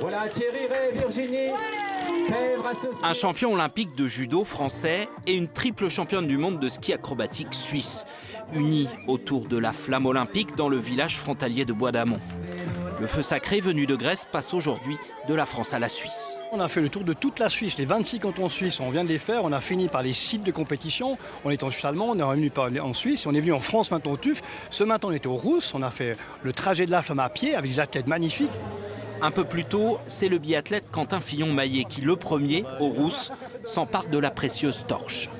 Voilà Thierry Ray, Virginie. Un champion olympique de judo français et une triple championne du monde de ski acrobatique suisse, unis autour de la flamme olympique dans le village frontalier de Bois d'Amont. Le feu sacré venu de Grèce passe aujourd'hui de la France à la Suisse. On a fait le tour de toute la Suisse, les 26 cantons suisses, on vient de les faire. On a fini par les sites de compétition. On est en Suisse allemande, on est revenu en Suisse, on est venu en France maintenant au TUF. Ce matin on était au Rousse, on a fait le trajet de la flamme à pied avec des athlètes magnifiques. Un peu plus tôt, c'est le biathlète Quentin Fillon-Maillet qui, le premier, au Rousse, s'empare de la précieuse torche.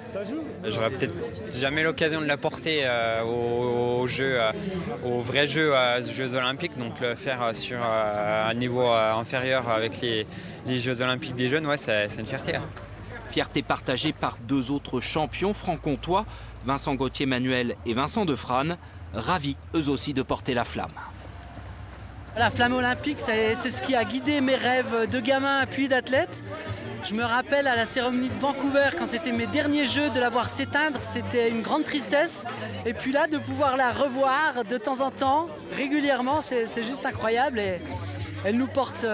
J'aurais peut-être jamais l'occasion de la porter aux vrais Jeux olympiques, donc le faire sur un niveau inférieur avec les Jeux olympiques des jeunes, ouais, c'est une fierté. Fierté partagée par deux autres champions franc-comtois, Vincent Gauthier-Manuel et Vincent Defrane, ravis eux aussi de porter la flamme. La flamme olympique, c'est ce qui a guidé mes rêves de gamin puis d'athlète. Je me rappelle à la cérémonie de Vancouver, quand c'était mes derniers jeux, de la voir s'éteindre, c'était une grande tristesse. Et puis là, de pouvoir la revoir de temps en temps, régulièrement, c'est juste incroyable. Et elle nous porte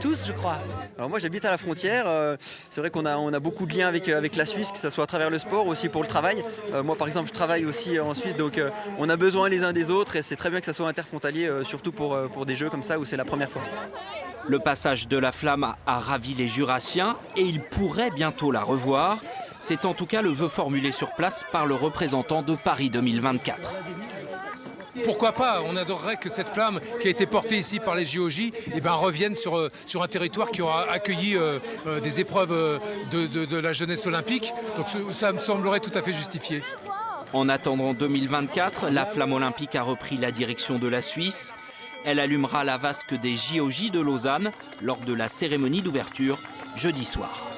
tous, je crois. Alors moi j'habite à la frontière, c'est vrai qu'on a beaucoup de liens avec la Suisse, que ce soit à travers le sport, aussi pour le travail. Moi par exemple je travaille aussi en Suisse, donc on a besoin les uns des autres et c'est très bien que ça soit interfrontalier, surtout pour des jeux comme ça où c'est la première fois. Le passage de la flamme a ravi les Jurassiens et il pourrait bientôt la revoir. C'est en tout cas le vœu formulé sur place par le représentant de Paris 2024. Pourquoi pas? On adorerait que cette flamme qui a été portée ici par les JOJ revienne sur un territoire qui aura accueilli des épreuves de la jeunesse olympique. Donc ça me semblerait tout à fait justifié. En attendant 2024, la flamme olympique a repris la direction de la Suisse. Elle allumera la vasque des JOJ de Lausanne lors de la cérémonie d'ouverture jeudi soir.